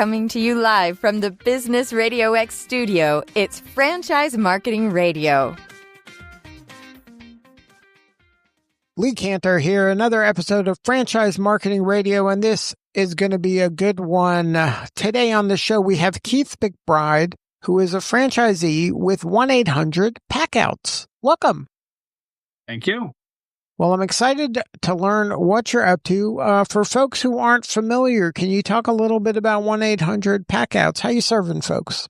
Coming to you live from the Business Radio X studio, it's Franchise Marketing Radio. Lee Kantor here, another episode of Franchise Marketing Radio, and this is going to be a good one. Today on the show, we have Keith McBride, who is a franchisee with 1-800-Packouts. Welcome. Thank you. Well, I'm excited to learn what you're up to. For folks who aren't familiar, can you talk a little bit about 1-800-Packouts? How you serving folks?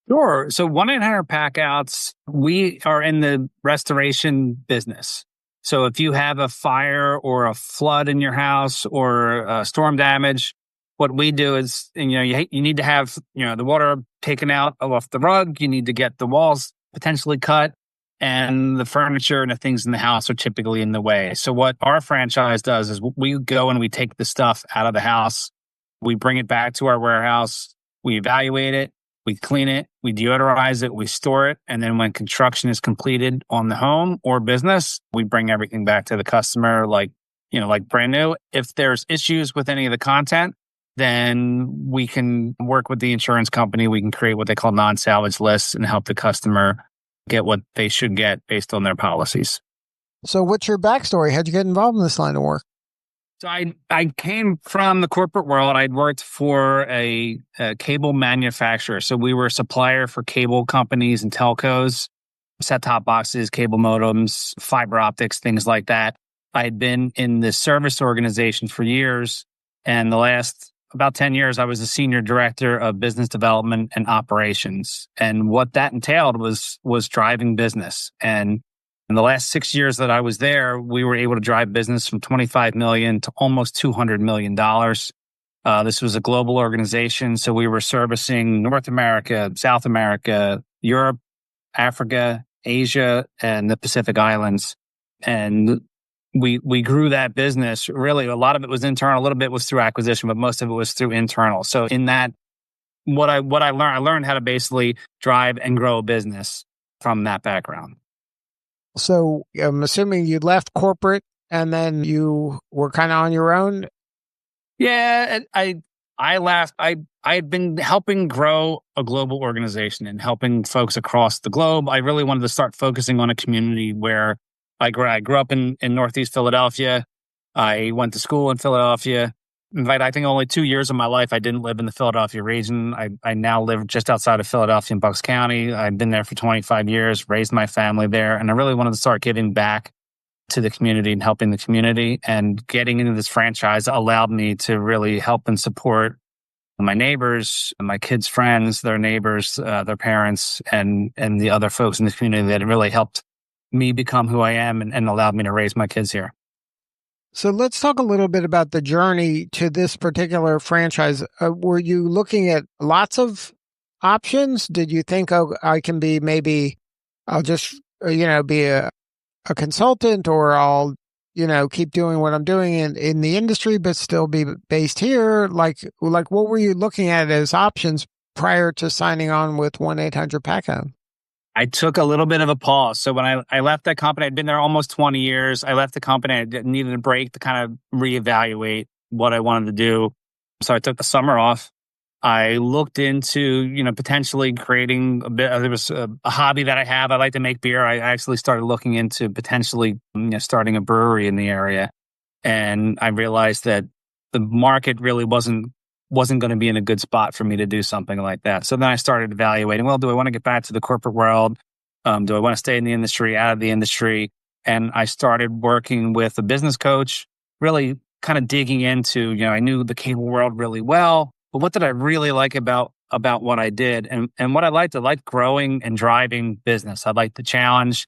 Sure. So 1-800-Packouts, we are in the restoration business. So if you have a fire or a flood in your house or storm damage, what we do is, you need to have, the water taken out off the rug. You need to get the walls potentially cut, and the furniture and the things in the house are typically in the way. So what our franchise does is we go and we take the stuff out of the house. We bring it back to our warehouse. We evaluate it. We clean it, we deodorize it, we store it, and then when construction is completed on the home or business, we bring everything back to the customer like brand new. If there's issues with any of the content, then we can work with the insurance company. We can create what they call non-salvage lists and help the customer get what they should get based on their policies. So what's your backstory? How'd you get involved in this line of work? So I came from the corporate world. I'd worked for a cable manufacturer. So we were a supplier for cable companies and telcos, set-top boxes, cable modems, fiber optics, things like that. I had been in the service organization for years. And the last about 10 years, I was the senior director of business development and operations. And what that entailed was driving business. And in the last 6 years that I was there, we were able to drive business from $25 million to almost $200 million. This was a global organization, so we were servicing North America, South America, Europe, Africa, Asia, and the Pacific Islands. And we grew that business. Really, a lot of it was internal, a little bit was through acquisition, but most of it was through internal. So in that, what I learned how to basically drive and grow a business from that background. So I'm assuming you left corporate and then you were kind of on your own? Yeah, I left. I had been helping grow a global organization and helping folks across the globe. I really wanted to start focusing on a community where I grew up in Northeast Philadelphia. I went to school in Philadelphia. In fact, I think only 2 years of my life I didn't live in the Philadelphia region. I now live just outside of Philadelphia in Bucks County. I've been there for 25 years, raised my family there, and I really wanted to start giving back to the community and helping the community. And getting into this franchise allowed me to really help and support my neighbors, my kids' friends, their neighbors, their parents, and the other folks in the community that really helped me become who I am and allowed me to raise my kids here. So let's talk a little bit about the journey to this particular franchise. Were you looking at lots of options? Did you think, I can be I'll just, be a consultant, or I'll, keep doing what I'm doing in the industry, but still be based here? Like what were you looking at as options prior to signing on with 1-800-Packout? I took a little bit of a pause. So when I left that company, I'd been there almost 20 years. I left the company. I needed a break to kind of reevaluate what I wanted to do. So I took the summer off. I looked into, potentially creating a bit. There was a hobby that I have. I like to make beer. I actually started looking into potentially, starting a brewery in the area. And I realized that the market really wasn't going to be in a good spot for me to do something like that. So then I started evaluating, do I want to get back to the corporate world? Do I want to stay in the industry, out of the industry? And I started working with a business coach, really kind of digging into, I knew the cable world really well, but what did I really like about what I did? And what I liked growing and driving business. I liked the challenge.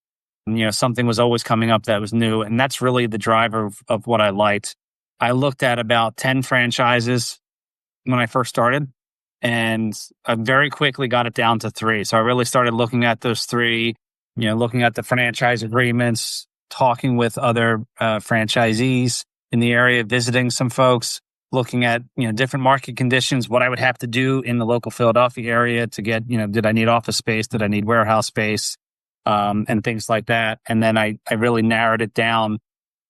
Something was always coming up that was new. And that's really the driver of what I liked. I looked at about 10 franchises when I first started, and I very quickly got it down to 3. So I really started looking at those 3, looking at the franchise agreements, talking with other franchisees in the area, visiting some folks, looking at, different market conditions, what I would have to do in the local Philadelphia area to get, did I need office space? Did I need warehouse space? And things like that. And then I really narrowed it down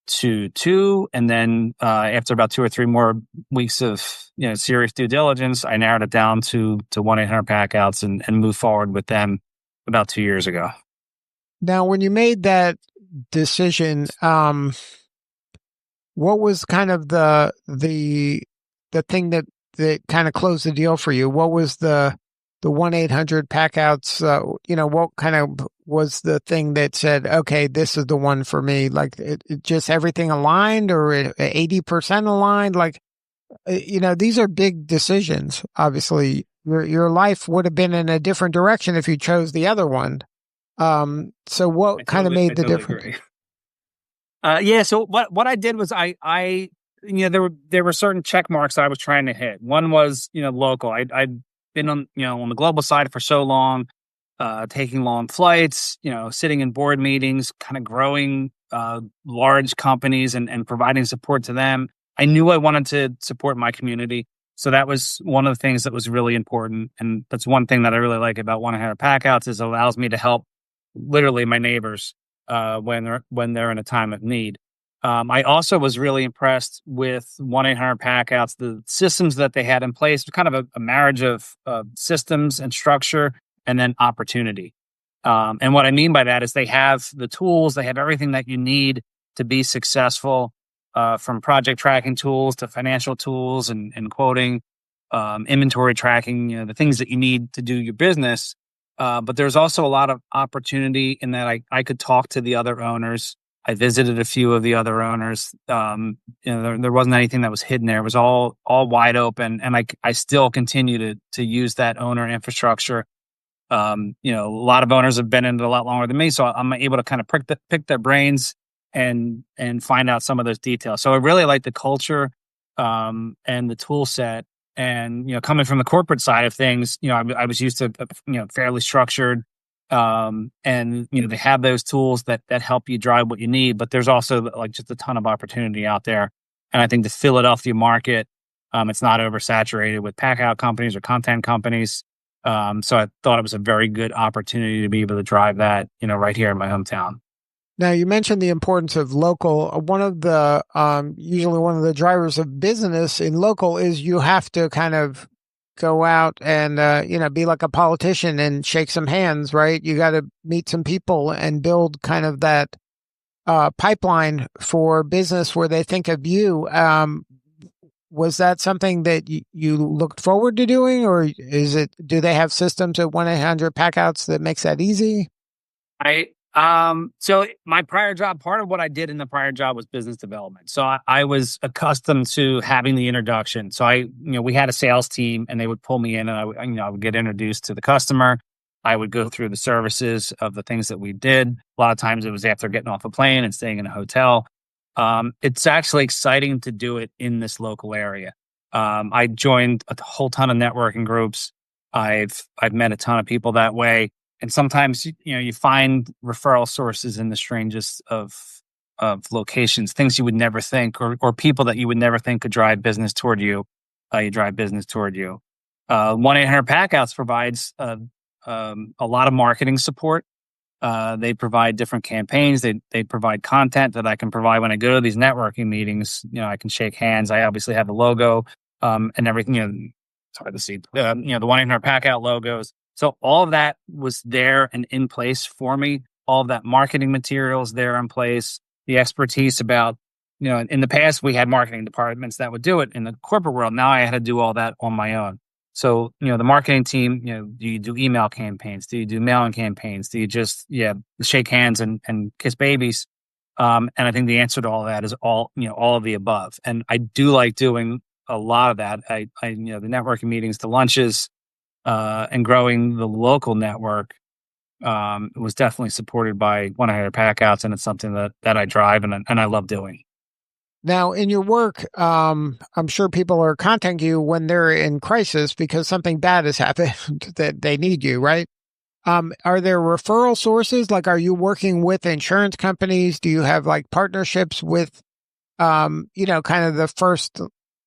to 2. And then after about 2 or 3 more weeks of serious due diligence, I narrowed it down to 1-800-Packouts and moved forward with them about 2 years ago. Now, when you made that decision, what was kind of the thing that kind of closed the deal for you? What was the 1-800-Packouts? What kind of was the thing that said, okay, this is the one for me? Like it just everything aligned, or 80% aligned? Like, these are big decisions. Obviously, your life would have been in a different direction if you chose the other one. So what kind of made the difference? So what I did was I there were certain check marks I was trying to hit. One was, local. I'd been on the global side for so long, taking long flights, sitting in board meetings, kind of growing large companies and providing support to them. I knew I wanted to support my community. So that was one of the things that was really important. And that's one thing that I really like about 1-800-Packouts is it allows me to help literally my neighbors when they're in a time of need. I also was really impressed with 1-800-Packouts, the systems that they had in place, kind of a marriage of systems and structure and then opportunity. And what I mean by that is they have the tools, they have everything that you need to be successful, from project tracking tools to financial tools and quoting, inventory tracking, the things that you need to do your business. But there's also a lot of opportunity in that I could talk to the other owners. I visited a few of the other owners. There wasn't anything that was hidden there. It was all wide open. And I still continue to use that owner infrastructure. A lot of owners have been in it a lot longer than me. So I'm able to kind of pick their brains and find out some of those details. So I really like the culture, and the tool set. And, coming from the corporate side of things, I was used to, fairly structured, and, they have those tools that help you drive what you need, but there's also like just a ton of opportunity out there. And I think the Philadelphia market, it's not oversaturated with Packout companies or content companies. So I thought it was a very good opportunity to be able to drive that, right here in my hometown. Now, you mentioned the importance of local. One of the, usually one of the drivers of business in local is you have to kind of go out and, be like a politician and shake some hands, right? You got to meet some people and build kind of that pipeline for business where they think of you. Was that something that you looked forward to doing, or do they have systems at 1-800-Packouts that makes that easy? So my prior job, part of what I did in the prior job was business development. So I was accustomed to having the introduction. So we had a sales team and they would pull me in and I would get introduced to the customer. I would go through the services of the things that we did. A lot of times it was after getting off a plane and staying in a hotel. It's actually exciting to do it in this local area. I joined a whole ton of networking groups. I've met a ton of people that way. And sometimes, you find referral sources in the strangest of locations, things you would never think, or people that you would never think could drive business toward you. You drive business toward you. 1-800-Packouts provides a lot of marketing support. They provide different campaigns. They provide content that I can provide when I go to these networking meetings. I can shake hands. I obviously have the logo and everything. It's hard to see. The 1-800-Packout logos. So all of that was there and in place for me. All of that marketing materials there in place. The expertise about, in the past we had marketing departments that would do it in the corporate world. Now I had to do all that on my own. So, the marketing team, do you do email campaigns? Do you do mailing campaigns? Do you just, shake hands and kiss babies? And I think the answer to all that is all of the above. And I do like doing a lot of that. The networking meetings, the lunches, and growing the local network was definitely supported by 1-800-Packouts, and it's something that I drive and I love doing. Now, in your work, I'm sure people are contacting you when they're in crisis because something bad has happened that they need you, right? Are there referral sources? Like, are you working with insurance companies? Do you have like partnerships with, kind of the first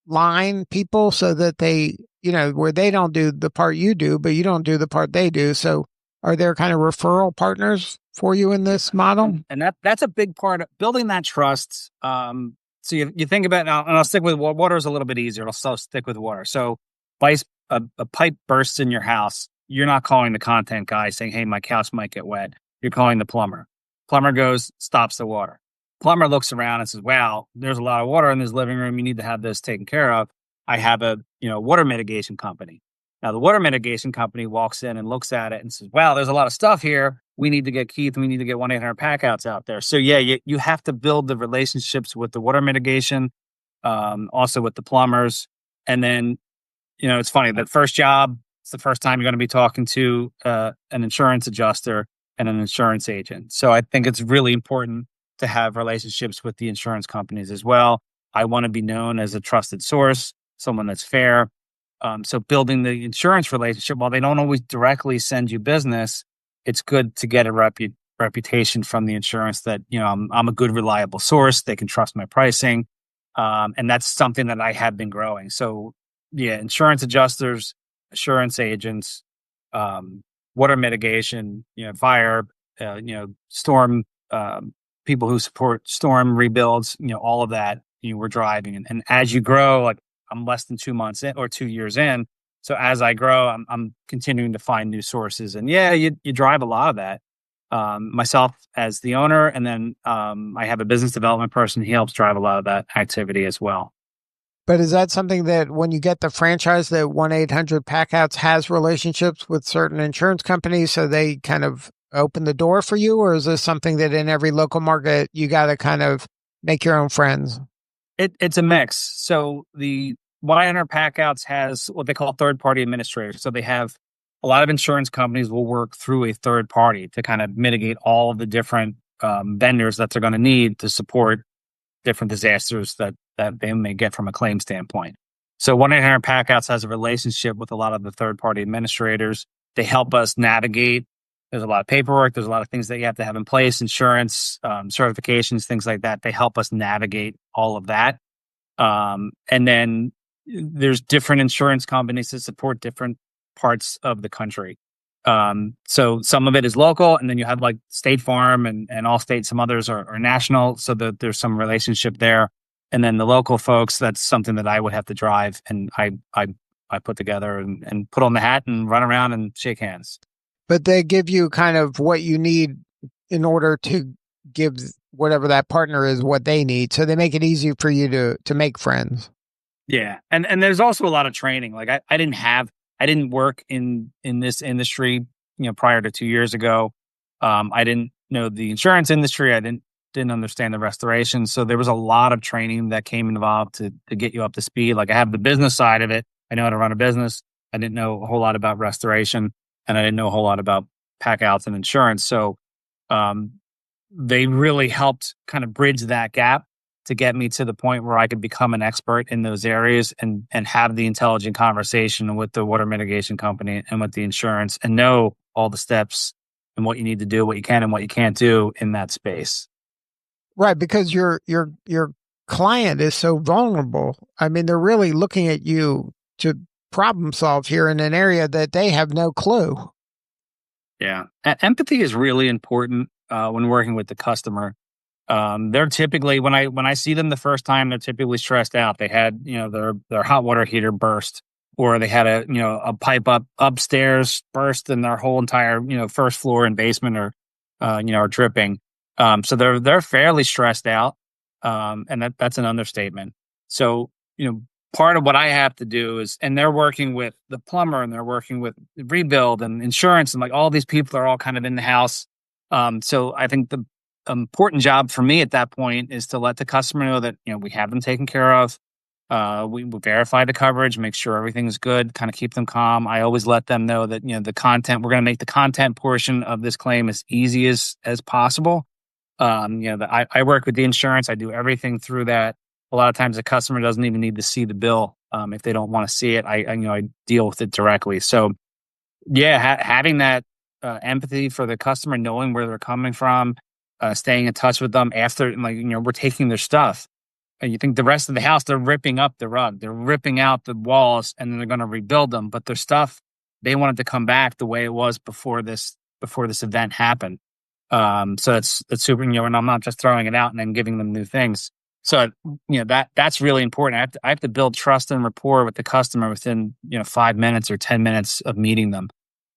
line people so that they, where they don't do the part you do, but you don't do the part they do. So Are there kind of referral partners for you in this model? And that's a big part of building that trust. So you think about now, and I'll stick with water is a little bit easier. I'll still stick with water. So, if a pipe bursts in your house, you're not calling the content guy saying, "Hey, my couch might get wet." You're calling the plumber. Plumber goes, stops the water. Plumber looks around and says, "Wow, there's a lot of water in this living room. You need to have this taken care of." I have a water mitigation company. Now, the water mitigation company walks in and looks at it and says, "Wow, there's a lot of stuff here. We need to get Keith. We need to get 1-800 Packouts out there." So, yeah, you have to build the relationships with the water mitigation, also with the plumbers. And then, it's funny, that first job, it's the first time you're going to be talking to an insurance adjuster and an insurance agent. So I think it's really important to have relationships with the insurance companies as well. I want to be known as a trusted source, someone that's fair. So building the insurance relationship, while they don't always directly send you business, it's good to get a reputation from the insurance that, I'm a good, reliable source. They can trust my pricing. And that's something that I have been growing. So yeah, insurance adjusters, insurance agents, water mitigation, fire, storm, people who support storm rebuilds, all of that, we're driving. And as you grow, like, I'm less than 2 months in or 2 years in. So as I grow, I'm continuing to find new sources. And yeah, you drive a lot of that. Myself as the owner, and then I have a business development person. He helps drive a lot of that activity as well. But is that something that when you get the franchise, that 1-800 Packouts has relationships with certain insurance companies, so they kind of open the door for you? Or is this something that in every local market, you got to kind of make your own friends? It's a mix. So the 1-800 Packouts has what they call third-party administrators. So they have a lot of insurance companies will work through a third party to kind of mitigate all of the different vendors that they're going to need to support different disasters that they may get from a claim standpoint. So 1-800 Packouts has a relationship with a lot of the third-party administrators. They help us navigate. There's a lot of paperwork. There's a lot of things that you have to have in place, insurance, certifications, things like that. They help us navigate all of that. And then there's different insurance companies that support different parts of the country. So some of it is local, and then you have like State Farm and Allstate. Some others are national, so that there's some relationship there. And then the local folks, that's something that I would have to drive, and I put together and put on the hat and run around and shake hands. But they give you kind of what you need in order to give whatever that partner is what they need. So they make it easy for you to make friends. Yeah. And there's also a lot of training. Like I didn't work in this industry, prior to 2 years ago. I didn't know the insurance industry. I didn't understand the restoration. So there was a lot of training that came involved to get you up to speed. Like I have the business side of it. I know how to run a business. I didn't know a whole lot about restoration, and I didn't know a whole lot about Packouts and insurance. So they really helped kind of bridge that gap to get me to the point where I could become an expert in those areas and have the intelligent conversation with the water mitigation company and with the insurance, and know all the steps and what you need to do, what you can and what you can't do in that space. Right, because your client is so vulnerable. I mean, they're really looking at you to problem solve here in an area that they have no clue. Yeah. Empathy is really important when working with the customer. They're typically, when I see them the first time, they're typically stressed out. They had, their hot water heater burst, or they had a pipe upstairs burst, and their whole entire, first floor and basement are dripping. So they're fairly stressed out. And that's an understatement. So, part of what I have to do is, and they're working with the plumber, and they're working with rebuild and insurance, and like all these people are all kind of in the house. So I think the important job for me at that point is to let the customer know that, we have them taken care of. We verify the coverage, make sure everything is good, kind of keep them calm. I always let them know that, the content, we're going to make the content portion of this claim as easy as possible. I work with the insurance. I do everything through that. A lot of times the customer doesn't even need to see the bill. If they don't want to see it, I deal with it directly. So yeah, having that empathy for the customer, knowing where they're coming from, staying in touch with them after, we're taking their stuff. And you think the rest of the house, they're ripping up the rug, they're ripping out the walls, and then they're going to rebuild them. But their stuff, they want it to come back the way it was before this before this event happened. So it's super, and I'm not just throwing it out and then giving them new things. So, that's really important. I have to build trust and rapport with the customer within, 5 minutes or 10 minutes of meeting them.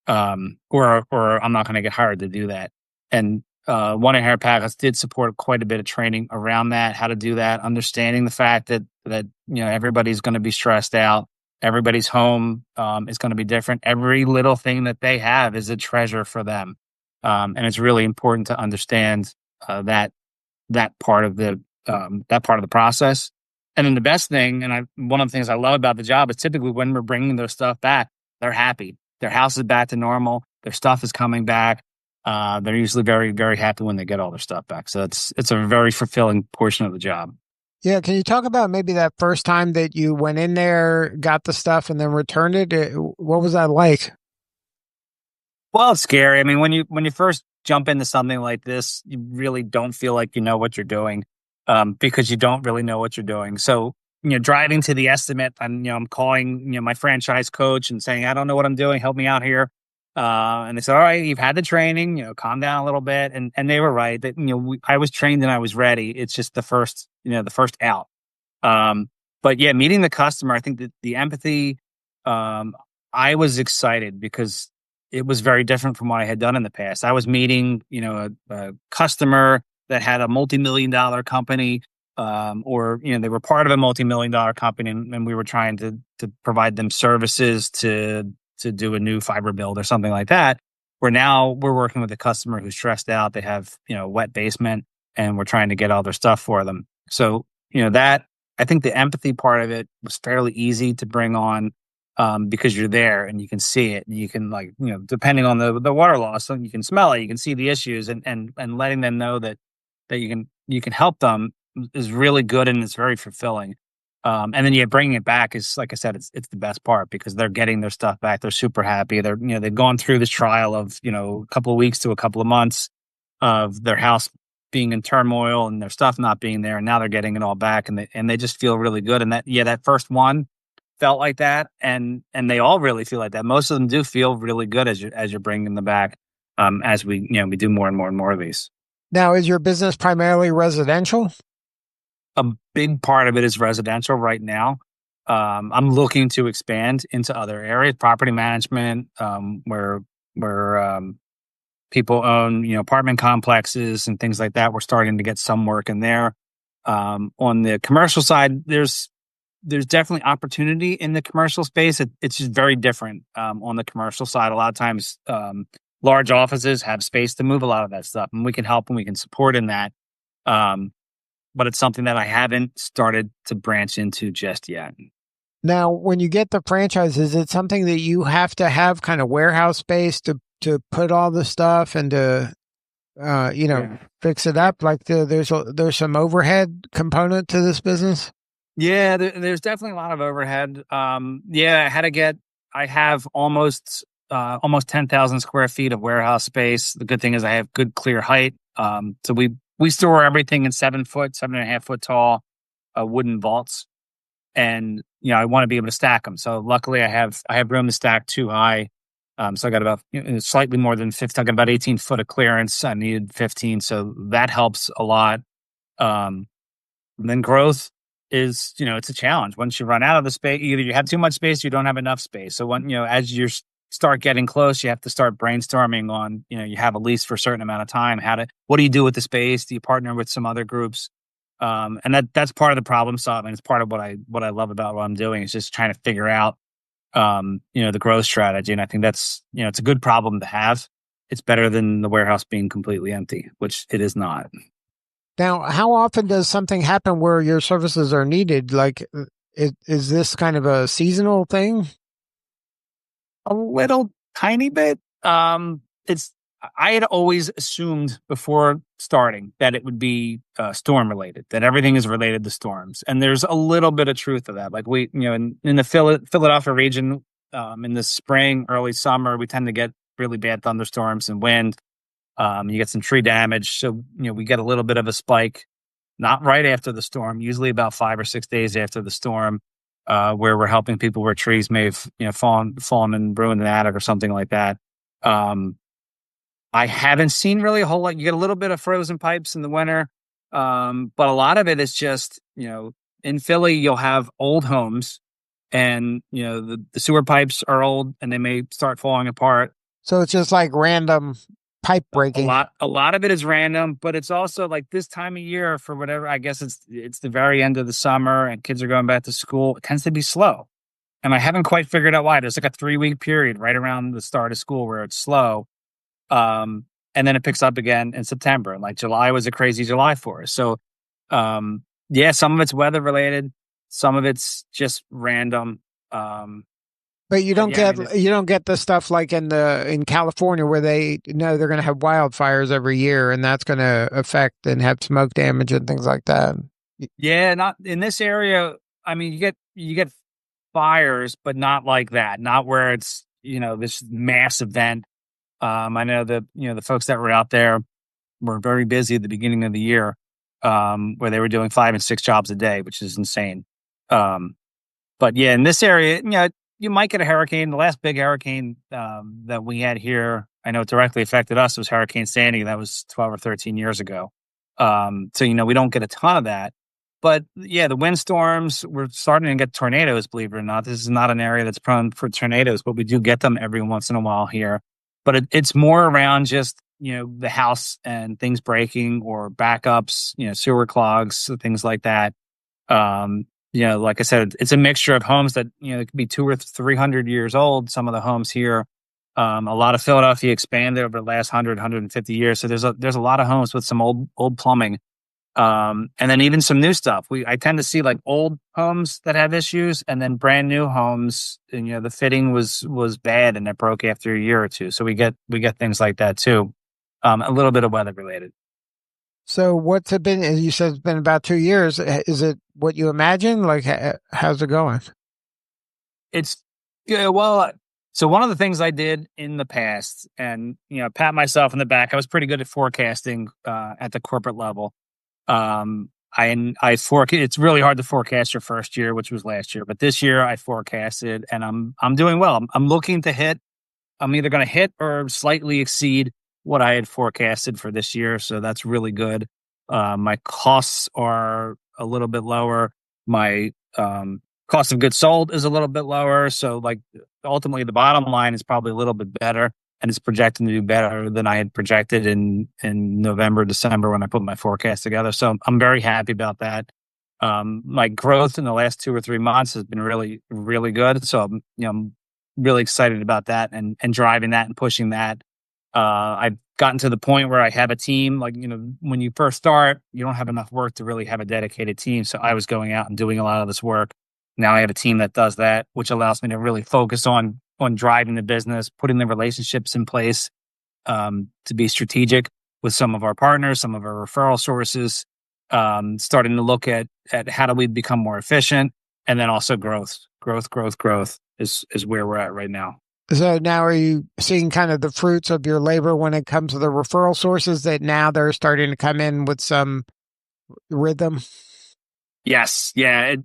Or I'm not going to get hired to do that. And, One of Hair Packouts did support quite a bit of training around that, how to do that, understanding the fact that everybody's going to be stressed out. Everybody's home, is going to be different. Every little thing that they have is a treasure for them. And it's really important to understand, that part of the process. And then the best thing, one of the things I love about the job is typically when we're bringing their stuff back, they're happy. Their house is back to normal. Their stuff is coming back. They're usually very, very happy when they get all their stuff back. So it's a very fulfilling portion of the job. Yeah, can you talk about maybe that first time that you went in there, got the stuff, and then returned it? What was that like? Well, it's scary. I mean, when you first jump into something like this, you really don't feel like you know what you're doing, because you don't really know what you're doing. So, driving to the estimate, I'm calling, my franchise coach and saying, I don't know what I'm doing. Help me out here. And they said, all right, you've had the training, calm down a little bit. And they were right that, I was trained and I was ready. It's just the first out. But yeah, meeting the customer, I think that the empathy, I was excited because it was very different from what I had done in the past. I was meeting, a customer that had a multi-million-dollar company, or they were part of a multi-million-dollar company, and we were trying to provide them services to do a new fiber build or something like that. Where now we're working with a customer who's stressed out. They have a wet basement, and we're trying to get all their stuff for them. So that, I think the empathy part of it was fairly easy to bring on. Because you're there and you can see it, and you can, depending on the water loss, you can smell it, you can see the issues, and letting them know that you can help them is really good, and it's very fulfilling. And then bringing it back is, like I said, it's the best part because they're getting their stuff back. They're super happy. They're they've gone through this trial of a couple of weeks to a couple of months of their house being in turmoil and their stuff not being there, and now they're getting it all back, and they just feel really good. And that first one felt like that, and they all really feel like that. Most of them do feel really good as you're bringing them back, as we do more and more and more of these. Now, is your business primarily residential? A big part of it is residential right now. I'm looking to expand into other areas, property management, where people own apartment complexes and things like that. We're starting to get some work in there. On the commercial side, there's definitely opportunity in the commercial space. It's just very different on the commercial side. A lot of times, large offices have space to move a lot of that stuff, and we can help and we can support in that. But it's something that I haven't started to branch into just yet. Now, when you get the franchise, is it something that you have to have kind of warehouse space to put all the stuff and to fix it up? Like there's some overhead component to this business? Yeah, there's definitely a lot of overhead. I have almost 10,000 square feet of warehouse space. The good thing is I have good clear height. So we store everything in 7.5 foot tall wooden vaults, and I want to be able to stack them. So luckily I have room to stack 2 high. So I got about slightly more than 15. I got about 18 foot of clearance. I needed 15, so that helps a lot. And then growth is, it's a challenge. Once you run out of the space, either you have too much space, or you don't have enough space. So when, as you start getting close, you have to start brainstorming on, you have a lease for a certain amount of time. What do you do with the space? Do you partner with some other groups? And that's part of the problem solving. It's part of what I love about what I'm doing, is just trying to figure out, the growth strategy. And I think that's, it's a good problem to have. It's better than the warehouse being completely empty, which it is not. Now, how often does something happen where your services are needed? Like, is this kind of a seasonal thing? A little tiny bit. I had always assumed before starting that it would be storm related, that everything is related to storms. And there's a little bit of truth to that. Like in the Philadelphia region, in the spring, early summer, we tend to get really bad thunderstorms and wind. You get some tree damage. So, we get a little bit of a spike, not right after the storm, usually about 5 or 6 days after the storm, where we're helping people where trees may have, fallen and ruined an attic or something like that. I haven't seen really a whole lot. You get a little bit of frozen pipes in the winter, but a lot of it is just, in Philly, you'll have old homes, and the sewer pipes are old and they may start falling apart. So it's just like random pipe A breaking. lot of it is random, but it's also like this time of year for whatever. I guess it's the very end of the summer and kids are going back to school. It tends to be slow, and I haven't quite figured out why. There's like a 3-week period right around the start of school where it's slow. And then it picks up again in September. And like July was a crazy July for us. So, yeah, some of it's weather related, some of it's just random. But you don't yeah, get you don't get the stuff like in California where they know they're going to have wildfires every year, and that's going to affect and have smoke damage and things like that. Yeah, not in this area. I mean, you get fires, but not like that. Not where it's this mass event. I know that the folks that were out there were very busy at the beginning of the year, where they were doing 5 and 6 jobs a day, which is insane. But yeah, in this area, you might get a hurricane. The last big hurricane that we had here, I know it directly affected us, was Hurricane Sandy. That was 12 or 13 years ago. So we don't get a ton of that. But yeah, the windstorms, we're starting to get tornadoes, believe it or not. This is not an area that's prone for tornadoes, but we do get them every once in a while here. But it's more around just, the house and things breaking or backups, sewer clogs, things like that. Like I said, it's a mixture of homes that, it could be 200 or 300 years old. Some of the homes here, a lot of Philadelphia expanded over the last 150 years. So there's a lot of homes with some old plumbing. And then even some new stuff. I tend to see like old homes that have issues, and then brand new homes, and the fitting was bad and it broke after a year or two. So we get things like that too. A little bit of weather related. So what's it been? You said it's been about 2 years. Is it what you imagine? Like, how's it going? It's well. So one of the things I did in the past, and pat myself in the back, I was pretty good at forecasting at the corporate level. It's really hard to forecast your first year, which was last year, but this year I forecasted and I'm doing well. I'm looking to hit. I'm either going to hit or slightly exceed what I had forecasted for this year. So that's really good. My costs are a little bit lower. My, cost of goods sold is a little bit lower. So like ultimately the bottom line is probably a little bit better, and it's projecting to do better than I had projected in November, December when I put my forecast together. So I'm very happy about that. My growth in the last 2 or 3 months has been really, really good. So I'm really excited about that and driving that and pushing that. I've gotten to the point where I have a team. Like, when you first start, you don't have enough work to really have a dedicated team. So I was going out and doing a lot of this work. Now I have a team that does that, which allows me to really focus on driving the business, putting the relationships in place, to be strategic with some of our partners, some of our referral sources, starting to look at how do we become more efficient, and then also growth is where we're at right now. So now are you seeing kind of the fruits of your labor when it comes to the referral sources, that now they're starting to come in with some rhythm? Yes. Yeah.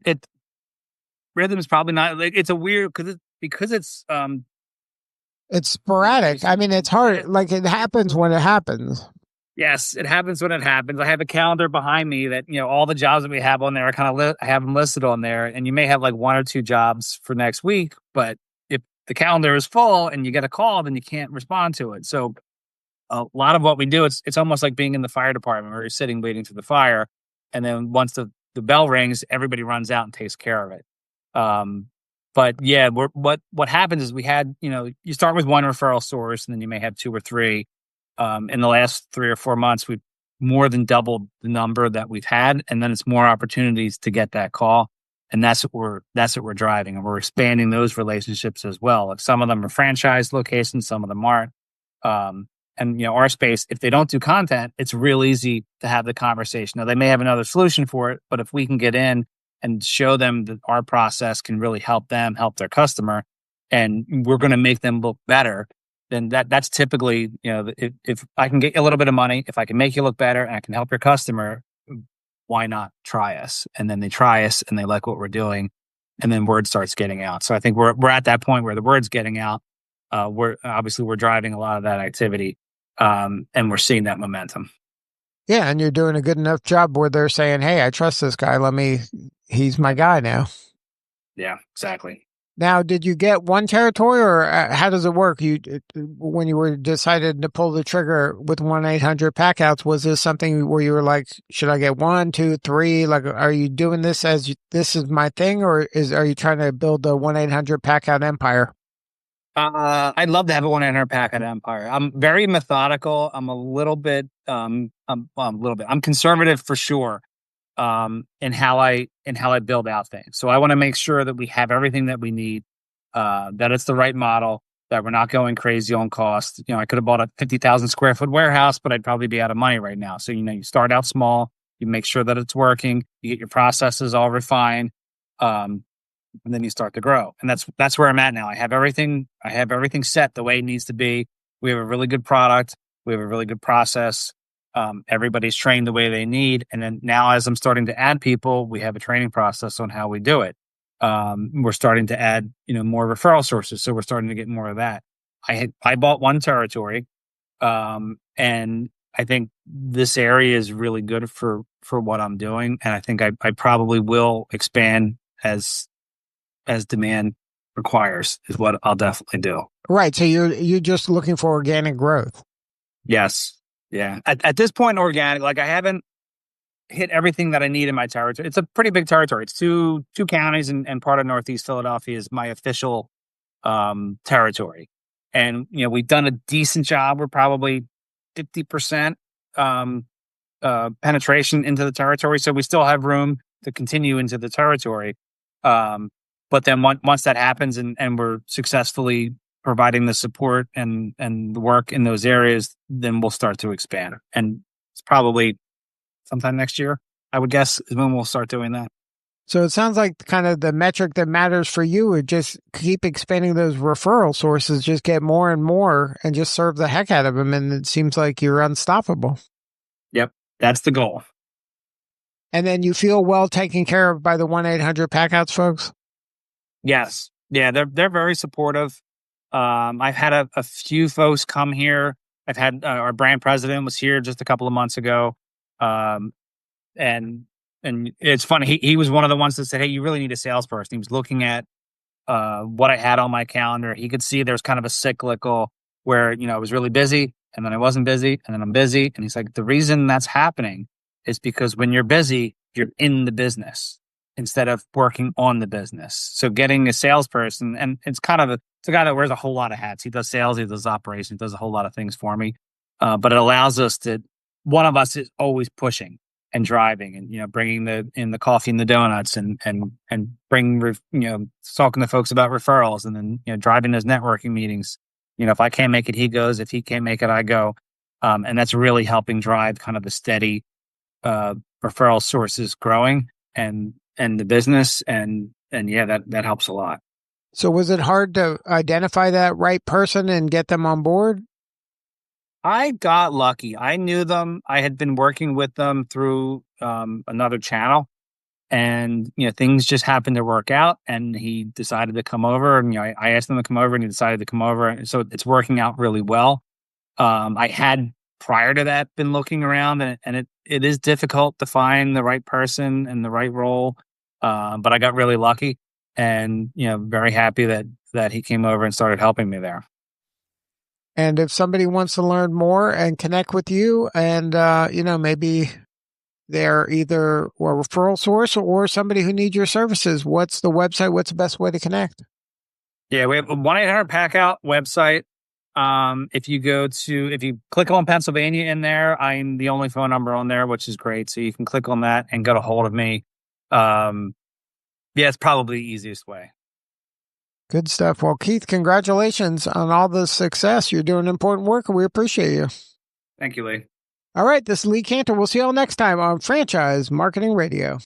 Rhythm is probably not like, it's a weird because it's sporadic. I mean, it's hard. Like, it happens when it happens. Yes, it happens when it happens. I have a calendar behind me that, all the jobs that we have on there are kind of I have them listed on there, and you may have like 1 or 2 jobs for next week, but if the calendar is full and you get a call, then you can't respond to it. So a lot of what we do, it's almost like being in the fire department where you're sitting waiting for the fire, and then once the bell rings, everybody runs out and takes care of it. But yeah, what happens is we had, you start with 1 referral source, and then you may have 2 or 3. In the last 3 or 4 months, we've more than doubled the number that we've had, and then it's more opportunities to get that call, and that's what we're driving, and we're expanding those relationships as well. Like, some of them are franchise locations, some of them aren't. And our space, if they don't do content, it's real easy to have the conversation. Now, they may have another solution for it, but if we can get in and show them that our process can really help them help their customer, and we're going to make them look better, then that's typically, if I can get you a little bit of money, if I can make you look better and I can help your customer, why not try us? And then they try us and they like what we're doing, and then word starts getting out. So I think we're at that point where the word's getting out. We're driving a lot of that activity. And we're seeing that momentum. Yeah, and you're doing a good enough job where they're saying, "Hey, I trust this guy. He's my guy now." Yeah, exactly. Now, did you get one territory, or how does it work? When you were decided to pull the trigger with 1-800 Packouts, was this something where you were like, "Should I get 1, 2, 3?" Like, are you doing this this is my thing, or are you trying to build a 1-800 Packout empire? I'd love to have a 1-800 Packout empire. I'm very methodical. I'm a little bit, I'm conservative for sure. In how I build out things. So I want to make sure that we have everything that we need, that it's the right model, that we're not going crazy on cost. I could have bought a 50,000 square foot warehouse, but I'd probably be out of money right now. So, you start out small, you make sure that it's working, you get your processes all refined, and then you start to grow. And that's where I'm at now. I have everything set the way it needs to be. We have a really good product. We have a really good process. Everybody's trained the way they need. And then now, as I'm starting to add people, we have a training process on how we do it. We're starting to add, more referral sources. So we're starting to get more of that. I bought one territory. And I think this area is really good for what I'm doing. And I think I probably will expand as demand requires, is what I'll definitely do. Right. So you're just looking for organic growth. Yes. Yeah. At this point, organic, like I haven't hit everything that I need in my territory. It's a pretty big territory. It's two counties and part of Northeast Philadelphia is my official territory. And, we've done a decent job. We're probably 50% penetration into the territory. So we still have room to continue into the territory. But then once that happens and we're successfully providing the support and the work in those areas, then we'll start to expand. And it's probably sometime next year, I would guess, is when we'll start doing that. So it sounds like kind of the metric that matters for you is just keep expanding those referral sources, just get more and more and just serve the heck out of them. And it seems like you're unstoppable. Yep. That's the goal. And then you feel well taken care of by the 1-800 Packouts folks? Yes. Yeah. They're very supportive. I've had a few folks come here. I've had our brand president was here just a couple of months ago. And it's funny. He was one of the ones that said, "Hey, you really need a salesperson." He was looking at what I had on my calendar. He could see there's kind of a cyclical where, I was really busy and then I wasn't busy and then I'm busy. And he's like, the reason that's happening is because when you're busy, you're in the business instead of working on the business. So getting a salesperson, and it's a guy that wears a whole lot of hats. He does sales, he does operations, he does a whole lot of things for me. But it allows us one of us is always pushing and driving and, bringing the coffee and the donuts and bring, talking to folks about referrals and then, driving those networking meetings. If I can't make it, he goes. If he can't make it, I go. And that's really helping drive kind of the steady referral sources growing and the business. And yeah, that helps a lot. So was it hard to identify that right person and get them on board? I got lucky. I knew them. I had been working with them through another channel, and things just happened to work out. And he decided to come over, and I asked him to come over, and he decided to come over. And so it's working out really well. I had prior to that been looking around, and it is difficult to find the right person and the right role. But I got really lucky, and very happy that he came over and started helping me there. And if somebody wants to learn more and connect with you and, maybe they're either a referral source or somebody who needs your services, what's the website? What's the best way to connect? Yeah, we have a 1-800 Packout website. If you click on Pennsylvania in there, I'm the only phone number on there, which is great. So you can click on that and get a hold of me. Yeah, it's probably the easiest way. Good stuff. Well, Keith, congratulations on all the success. You're doing important work, and we appreciate you. Thank you, Lee. All right, this is Lee Kantor. We'll see you all next time on Franchise Marketing Radio.